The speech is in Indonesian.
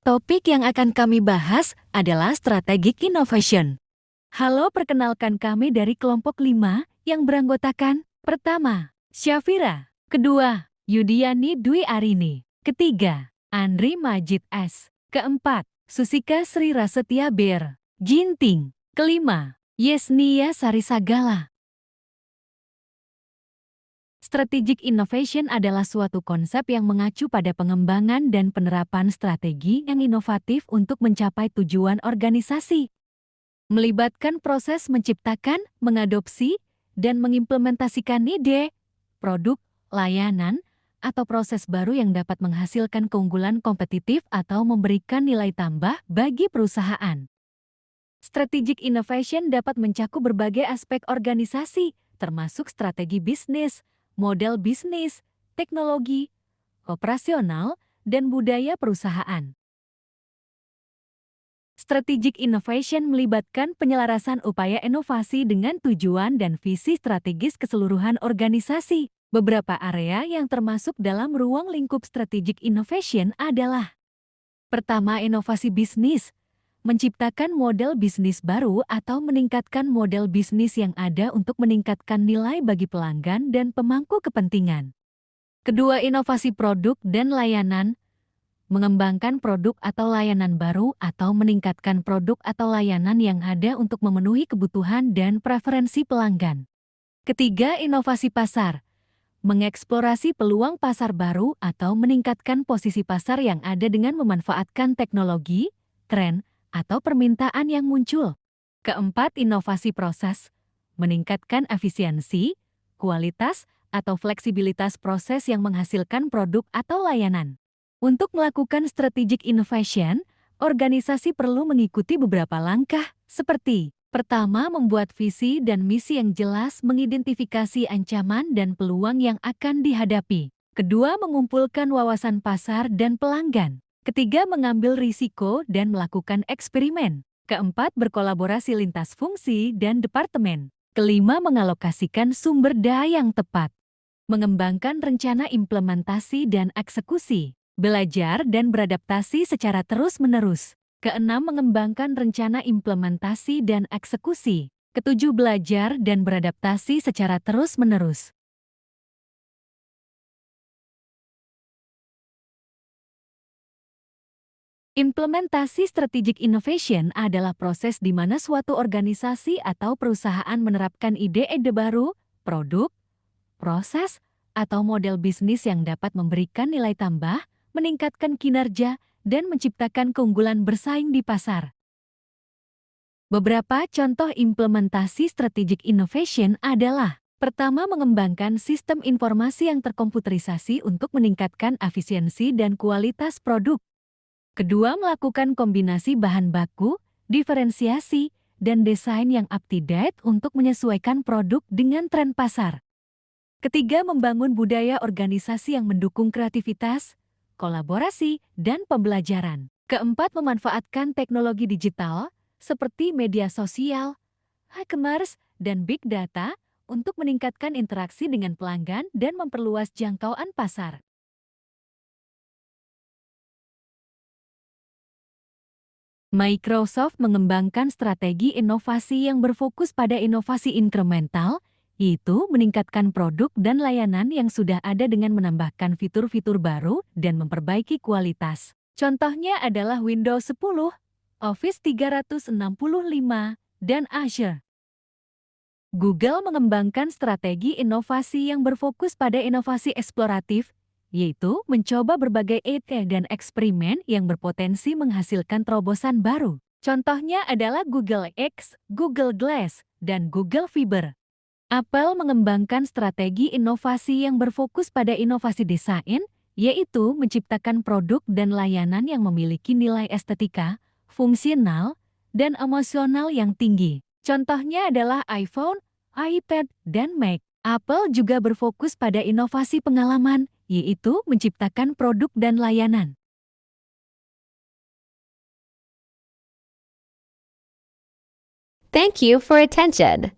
Topik yang akan kami bahas adalah strategic innovation. Halo, perkenalkan kami dari kelompok 5 yang beranggotakan: pertama, Syafira; kedua, Yudiani Dwi Arini; ketiga, Andri Majid S; keempat, Susika Sri Rasetia Ber; Ginting; kelima, Yesnia Sarisagala. Strategic innovation adalah suatu konsep yang mengacu pada pengembangan dan penerapan strategi yang inovatif untuk mencapai tujuan organisasi. Melibatkan proses menciptakan, mengadopsi, dan mengimplementasikan ide, produk, layanan, atau proses baru yang dapat menghasilkan keunggulan kompetitif atau memberikan nilai tambah bagi perusahaan. Strategic innovation dapat mencakup berbagai aspek organisasi, termasuk strategi bisnis, model bisnis, teknologi, operasional, dan budaya perusahaan. Strategic innovation melibatkan penyelarasan upaya inovasi dengan tujuan dan visi strategis keseluruhan organisasi. Beberapa area yang termasuk dalam ruang lingkup strategic innovation adalah: pertama, inovasi bisnis. Menciptakan model bisnis baru atau meningkatkan model bisnis yang ada untuk meningkatkan nilai bagi pelanggan dan pemangku kepentingan. Kedua, inovasi produk dan layanan. Mengembangkan produk atau layanan baru atau meningkatkan produk atau layanan yang ada untuk memenuhi kebutuhan dan preferensi pelanggan. Ketiga, inovasi pasar. Mengeksplorasi peluang pasar baru atau meningkatkan posisi pasar yang ada dengan memanfaatkan teknologi, tren, atau permintaan yang muncul. Keempat, inovasi proses. Meningkatkan efisiensi, kualitas, atau fleksibilitas proses yang menghasilkan produk atau layanan. Untuk melakukan strategic innovation, organisasi perlu mengikuti beberapa langkah, seperti: pertama, membuat visi dan misi yang jelas mengidentifikasi ancaman dan peluang yang akan dihadapi. Kedua, mengumpulkan wawasan pasar dan pelanggan. Ketiga, mengambil risiko dan melakukan eksperimen. Keempat, berkolaborasi lintas fungsi dan departemen. Kelima, mengalokasikan sumber daya yang tepat. Mengembangkan rencana implementasi dan eksekusi. Belajar dan beradaptasi secara terus-menerus. Keenam, mengembangkan rencana implementasi dan eksekusi. Ketujuh, belajar dan beradaptasi secara terus-menerus. Implementasi strategic innovation adalah proses di mana suatu organisasi atau perusahaan menerapkan ide-ide baru, produk, proses, atau model bisnis yang dapat memberikan nilai tambah, meningkatkan kinerja, dan menciptakan keunggulan bersaing di pasar. Beberapa contoh implementasi strategic innovation adalah: pertama, mengembangkan sistem informasi yang terkomputerisasi untuk meningkatkan efisiensi dan kualitas produk. Kedua, melakukan kombinasi bahan baku, diferensiasi, dan desain yang up-to-date untuk menyesuaikan produk dengan tren pasar. Ketiga, membangun budaya organisasi yang mendukung kreativitas, kolaborasi, dan pembelajaran. Keempat, memanfaatkan teknologi digital seperti media sosial, e-commerce, dan big data untuk meningkatkan interaksi dengan pelanggan dan memperluas jangkauan pasar. Microsoft mengembangkan strategi inovasi yang berfokus pada inovasi inkremental, yaitu meningkatkan produk dan layanan yang sudah ada dengan menambahkan fitur-fitur baru dan memperbaiki kualitas. Contohnya adalah Windows 10, Office 365, dan Azure. Google mengembangkan strategi inovasi yang berfokus pada inovasi eksploratif, yaitu mencoba berbagai ide dan eksperimen yang berpotensi menghasilkan terobosan baru. Contohnya adalah Google X, Google Glass, dan Google Fiber. Apple mengembangkan strategi inovasi yang berfokus pada inovasi desain, yaitu menciptakan produk dan layanan yang memiliki nilai estetika, fungsional, dan emosional yang tinggi. Contohnya adalah iPhone, iPad, dan Mac. Apple juga berfokus pada inovasi pengalaman, yaitu menciptakan produk dan layanan. Thank you for attention.